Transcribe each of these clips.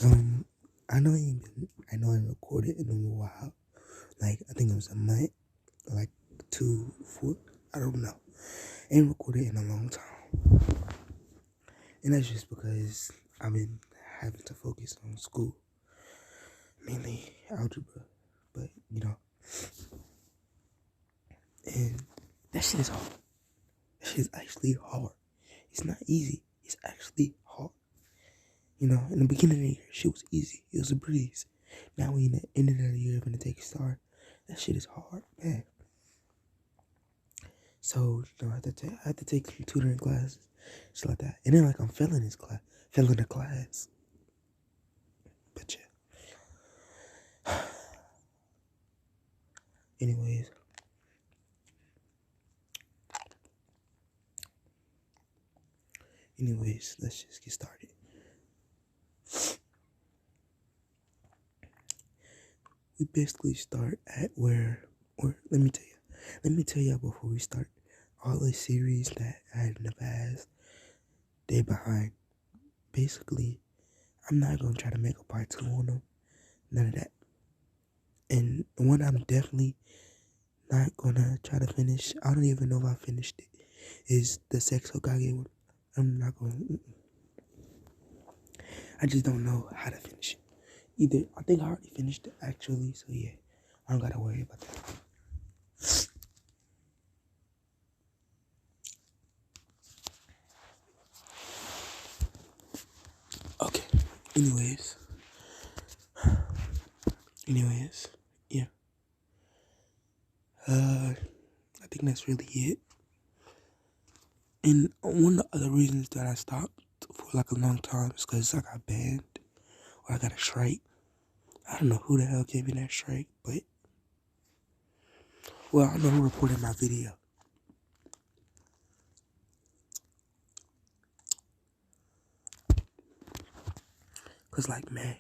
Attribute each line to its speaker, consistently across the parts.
Speaker 1: Um, I know I recorded in a while. Like I think it was a month, like 2, 4. I don't know. I ain't recorded in a long time, and that's just because I've been having to focus on school, mainly algebra. But and that shit is hard. That shit is actually hard. It's not easy. It's actually hard. In the beginning of the year, shit was easy. It was a breeze. Now we in the end of the year, gonna take a start. That shit is hard, man. So, I had to take some tutoring classes, shit like that. And then like I'm failing this class, failing the class. But yeah. Anyways, let's just get started. We basically start at or let me tell you before we start. All the series that I had in the past, they behind. Basically, I'm not gonna try to make a part 2 on them. None of that. And one I'm definitely not gonna try to finish. I don't even know if I finished it. Is the Sex Hokage one? I'm not gonna. I just don't know how to finish it. Either I think I already finished it actually, so yeah, I don't gotta worry about that. Okay. Anyways, yeah. I think that's really it. And one of the other reasons that I stopped for like a long time is because I got banned or I got a strike. I don't know who the hell gave me that strike, but I know who reported my video. Cause like man.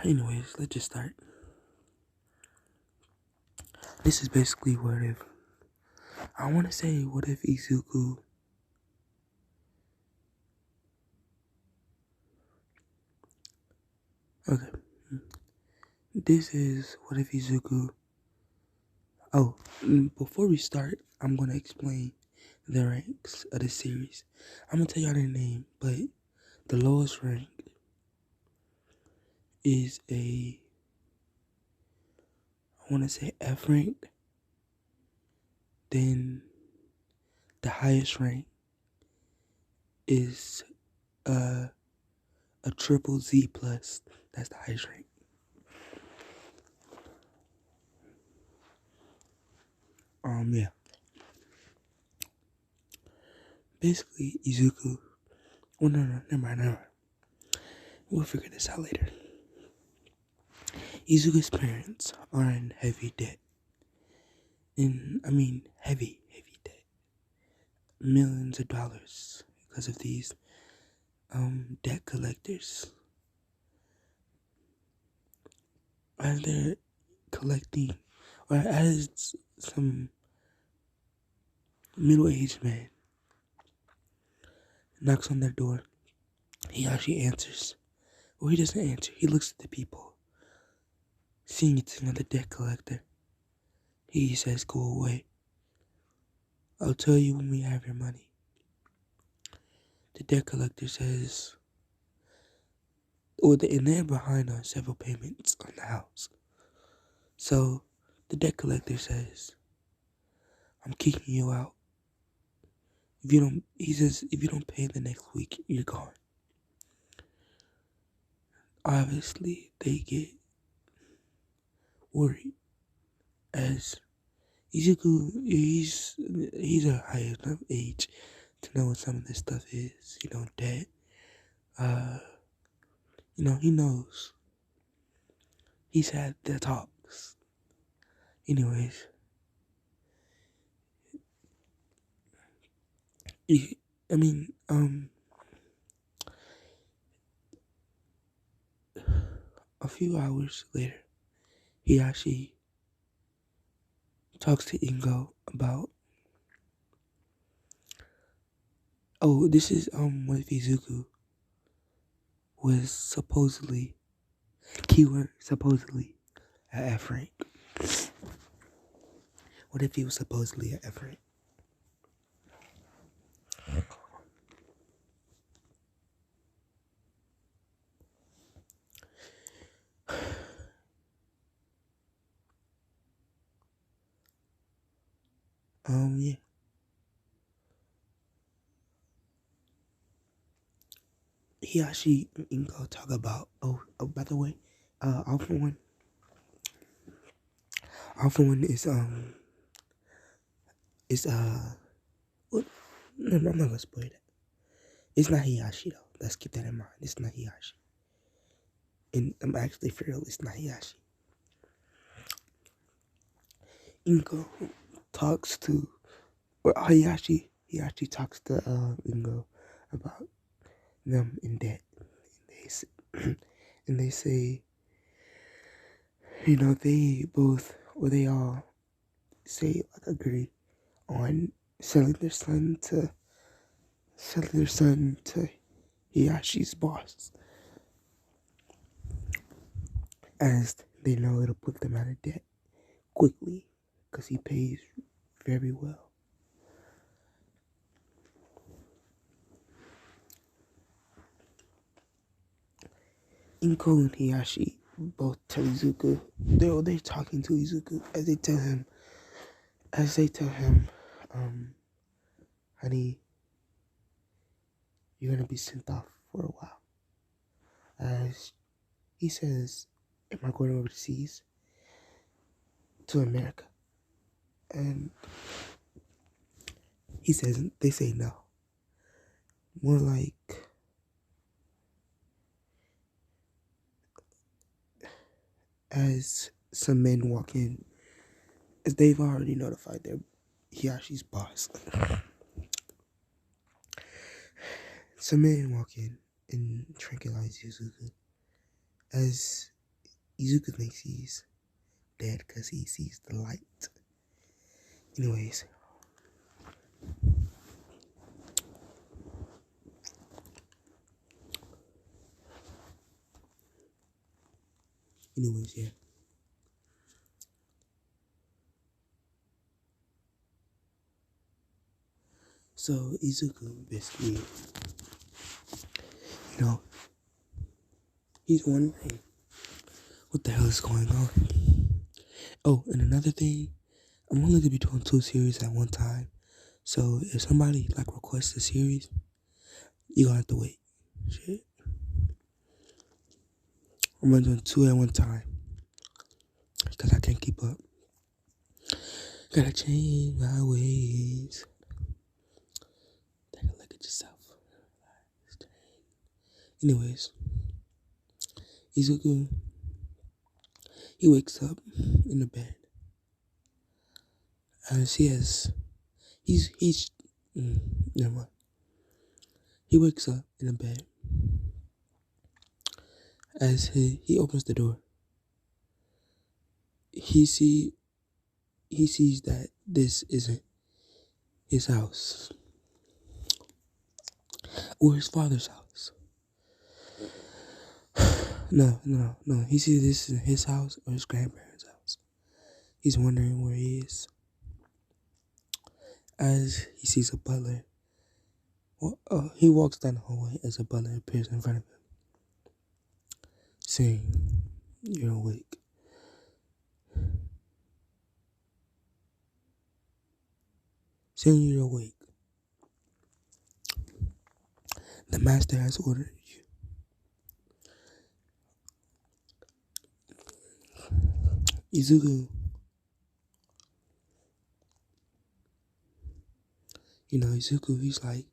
Speaker 1: Anyways, let's just start. This is basically what if I wanna say what if Izuku okay. This is what if Izuku before we start, I'm gonna explain the ranks of the series. I'm gonna tell y'all their name, but the lowest rank is I wanna say F rank. Then the highest rank is a triple Z plus. That's the highest rank. Yeah. Basically, Izuku. Oh no, never mind. We'll figure this out later. Izuku's parents are in heavy debt. Heavy debt. Millions of dollars because of these debt collectors. As they're collecting, or as some middle-aged man knocks on their door, he actually answers. Or he doesn't answer. He looks at the people, seeing it's another debt collector. He says, "Go away. I'll tell you when we have your money." The debt collector says, and they're behind on several payments on the house. So the debt collector says, "I'm kicking you out. If you don't pay the next week, you're gone." Obviously, they get worried as Izuku, he's a high enough age to know what some of this stuff is. Debt. Uh, he knows. He's had the talks. Anyways, he, I mean, a few hours later, he actually talks to Ingo about. Oh, this is with Izuku. was supposedly, keyword supposedly, a F rank. What if he was supposedly a F rank? Yeah. He actually can go talk about. Oh, by the way, Alpha One. Alpha One is what? No, I'm not gonna spoil that. It's not Hiyashi though. Let's keep that in mind. It's not Hiyashi. And I'm actually for real. It's not Hiyashi. Inko talks to, or Hiyashi talks to Ingo about them in debt. And they say, they both, or they all say, like, agree on selling their son to Hiyashi's boss, as they know it'll put them out of debt quickly, because he pays very well. Inko and Hiyashi both tell Izuku, they're talking to Izuku as they tell him, honey, you're gonna be sent off for a while. As he says, am I going overseas? To America. And they say no. More like, as some men walk in, as they've already notified their Hiyashi's boss. Some men walk in and tranquilize Izuku, as Izuku thinks he's dead because he sees the light. Anyways, yeah. So Izuku basically, he's wondering what the hell is going on. Oh, and another thing, I'm only gonna be doing 2 series at one time. So if somebody requests a series, you gonna have to wait. Shit. I'm gonna do 2 at one time, because I can't keep up. Gotta change my ways. Take a look at yourself. Anyways, Izuku, he wakes up in the bed. As he's never mind. He wakes up in the bed. As he opens the door, he sees that this isn't his house or his father's house. No. He sees this isn't his house or his grandparents' house. He's wondering where he is. As he sees a butler, he walks down the hallway as a butler appears in front of him, saying, "You're awake." Saying you're awake. The master has ordered you. Izuku, he's like,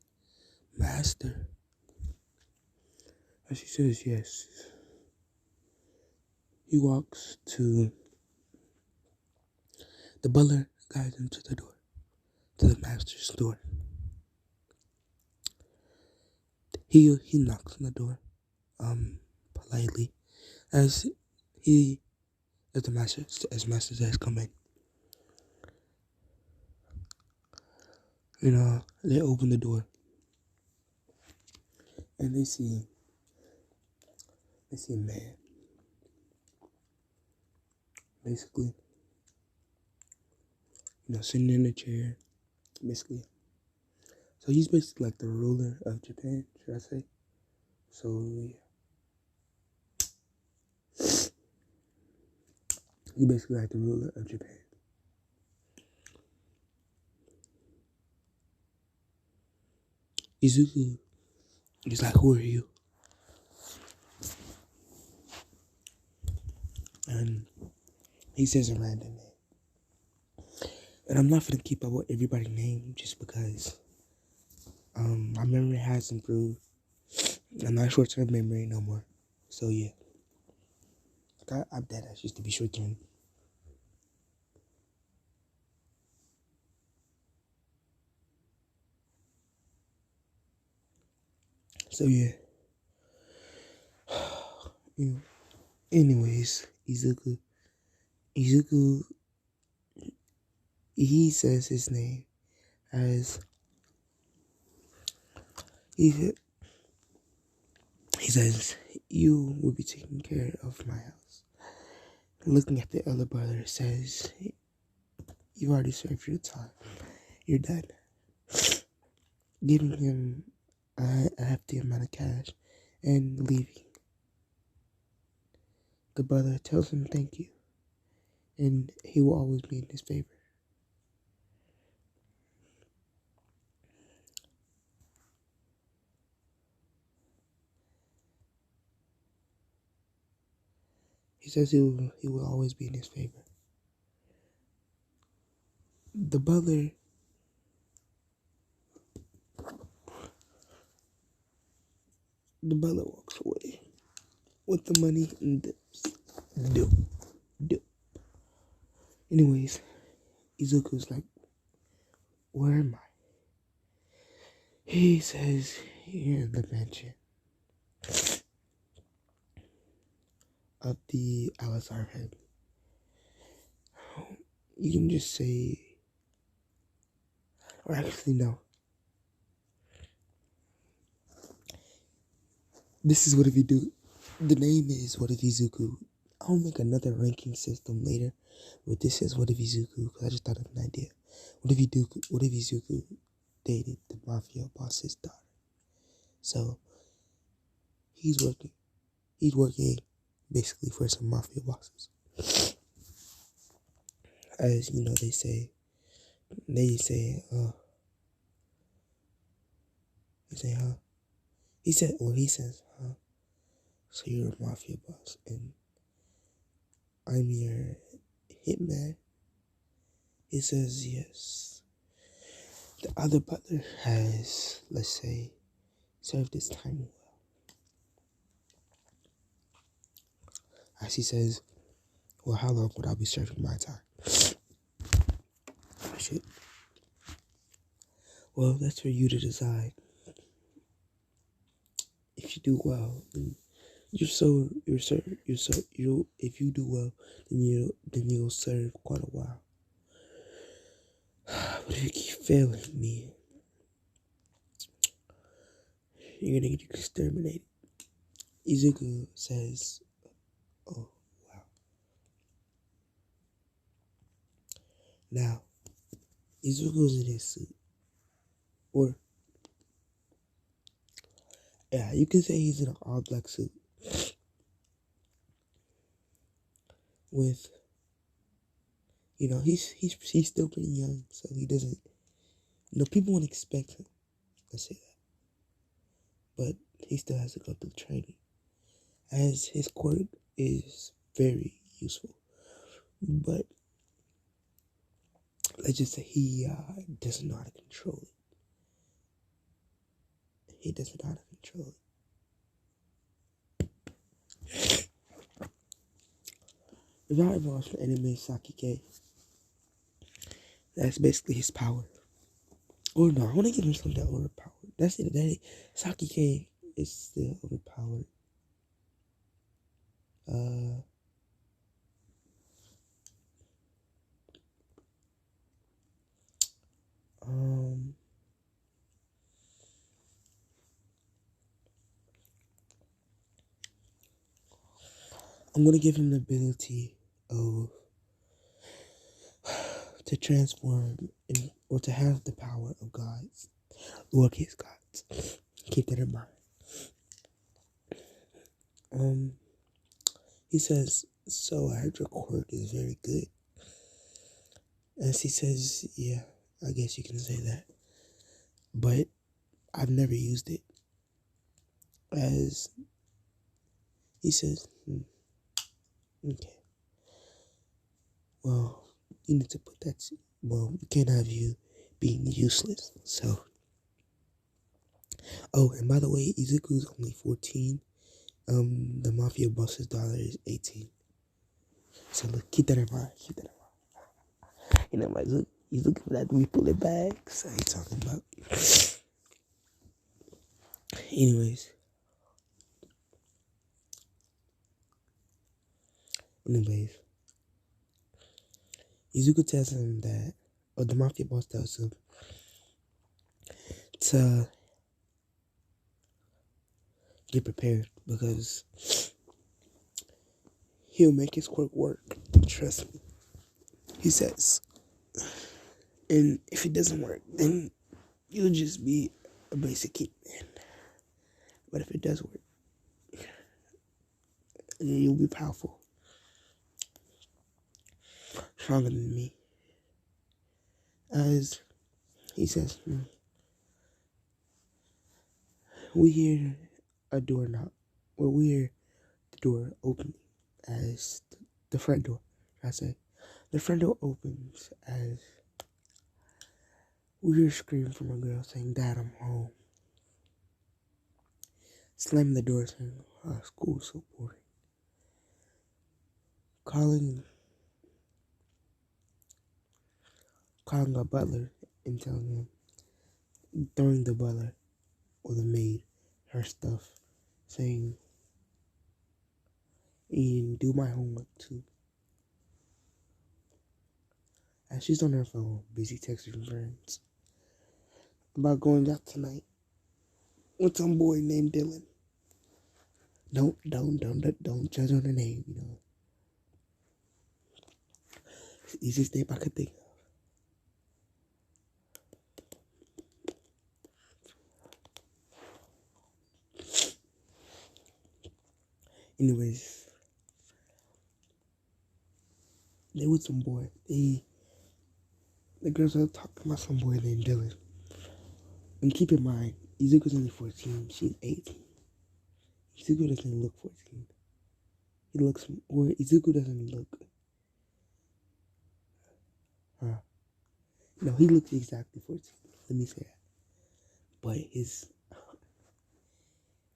Speaker 1: "Master?" And she says, "Yes." He walks to the butler, guides him to the door, to the master's door. He knocks on the door, politely, as master says, "Come in." They open the door, and they see I see a man, basically, sitting in a chair, basically. So he's basically like the ruler of Japan, should I say? So yeah, he basically like the ruler of Japan. Izuku is like, who are you? And he says a random name. And I'm not gonna keep up with everybody's name just because my memory has improved. I'm not short-term memory no more. So yeah, I'm dead. I used to be short-term. So yeah. Anyways, Izuku, he says his name as he says, you will be taking care of my house. Looking at the elder brother, says, you've already served your time. You're done. Giving him a hefty amount of cash and leaving. The brother tells him thank you, and he will always be in his favor. He says he will always be in his favor. The butler walks away with the money and dips. Dip. Anyways, Izuku's like, where am I? He says, you're in the mansion of the Alizar head. You can just say, or actually no. This is what if you do. The name is What If Izuku. I'll make another ranking system later, but this is What If Izuku because I just thought of an idea. What if Izuku dated the mafia boss's daughter? So he's working basically for some mafia bosses. As you know, they say, huh? He says, huh? So you're a mafia boss, and I'm your hitman? He says, yes. The other butler has, let's say, served his time well. As he says, well, how long would I be serving my time? Oh, shit. Well, that's for you to decide. If you do well, then if you do well, then you'll serve quite a while. But if you keep failing me, you're gonna get exterminated. Izuku says, oh, wow. Now, Izuku's in his suit. Or, yeah, you can say he's in an all-black suit. With, he's still pretty young, so he doesn't, people won't expect him. Let's say that. But he still has to go through training. As his quirk is very useful. But let's just say he doesn't know how to control it. He doesn't know how to control it. If y'all ever watched the anime Sakike, that's basically his power. Or no, I want to give him something overpowered. That's it. Sakike is still overpowered. I'm gonna give him the ability of to transform or to have the power of gods, lowercase gods. Keep that in mind. He says, so I heard your quirk is very good. As he says, yeah, I guess you can say that. But I've never used it. As he says, okay. Well, you need to put that, well, we can't have you being useless. So, oh, and by the way, Izuku's only 14. The mafia boss's daughter is 18. So look, keep that in mind. Keep that in mind. You know, my look, he's looking for that to be pulling bags. I ain't talking about. Anyways, Izuku tells him that, or the mafia boss tells him to get prepared because he'll make his quirk work. Trust me. He says. And if it doesn't work, then you'll just be a basic hitman. But if it does work, then you'll be powerful. Stronger than me. As he says, we hear a door knock. Well, we hear the door opening as the front door, I say. The front door opens as we hear a scream from a girl saying, Dad, I'm home. Slamming the door saying, oh, school's so boring. Calling a butler and telling him, throwing the butler or the maid her stuff, saying, and do my homework too. As she's on her phone, busy texting friends about going out tonight with some boy named Dylan. Don't judge on the name, you know. It's the easiest name I could think of. Anyways, they with some boy. The girls are talking about some boy named Dylan. And keep in mind, Izuku's only 14, she's 18. Izuku doesn't look 14. He looks, or Izuku doesn't look, no, he looks exactly 14. Let me say that. But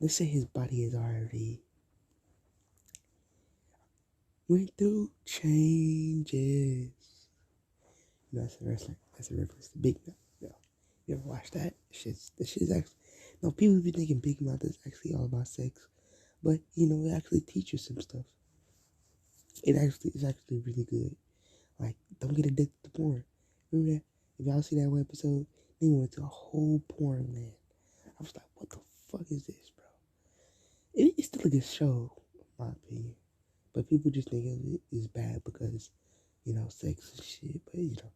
Speaker 1: let's say his body is already went through changes. No, that's a wrestler. That's a reference to Big Mouth. No, you ever watch that? The shit's actually, no, people be thinking Big Mouth is actually all about sex. But, you know, it actually teaches some stuff. It's actually really good. Like, don't get addicted to porn. Remember that? If y'all see that one episode, they went to a whole porn land. I was like, what the fuck is this, bro? It's still a good show, in my opinion. But people just think it is bad because, you know, sex and shit. But, you know,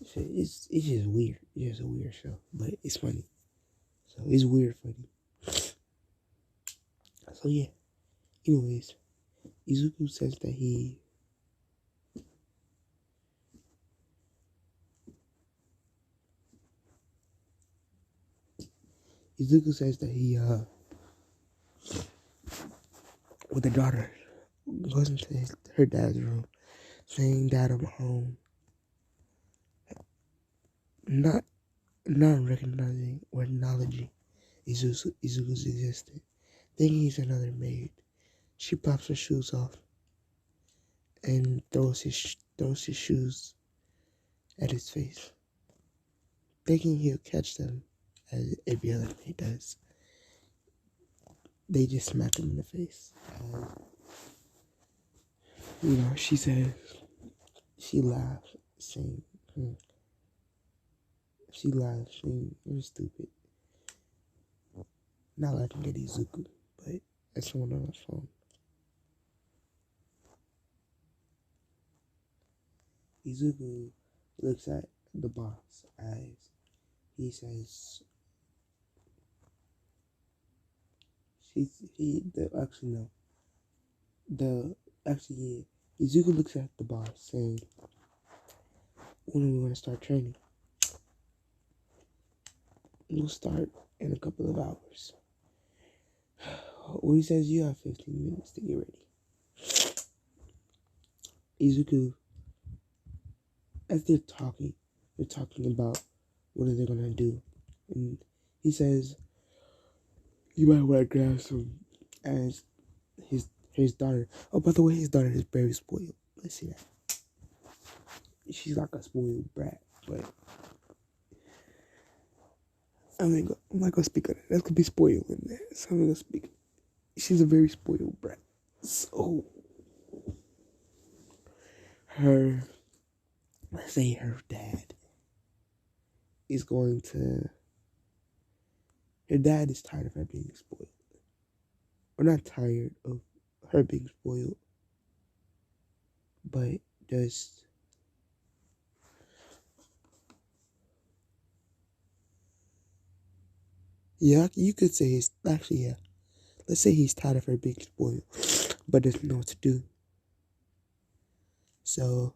Speaker 1: it's just weird. It's just a weird show. But it's funny. So, it's weird funny. So, yeah. Anyways, Izuku says that he with the daughter, goes into her dad's room, saying, Dad, I'm home. Not recognizing or acknowledging Izuku's existence. Thinking he's another maid. She pops her shoes off and throws his shoes at his face. Thinking he'll catch them as every other maid does. They just smack him in the face. You know, she says, she laughs, saying, she laughs, saying, you're stupid. Not laughing at Izuku, but at someone on her phone. Izuku looks at the boss as he says, actually no, yeah, Izuku looks at the boss saying, when are we going to start training? We'll start in a couple of hours. Well, he says you have 15 minutes to get ready. Izuku, as they're talking about what are they going to do. And he says, you might want to grab some, as his daughter. Oh, by the way, his daughter is very spoiled. Let's see that. She's like a spoiled brat, but I'm not gonna speak on that. That could be spoiled in there. So I'm not gonna speak. She's a very spoiled brat. So let's say her dad is going to. Her dad is tired of her being spoiled, or not tired of her being spoiled, but just. Yeah, you could say he's actually, yeah. Let's say he's tired of her being spoiled, but doesn't know what to do. So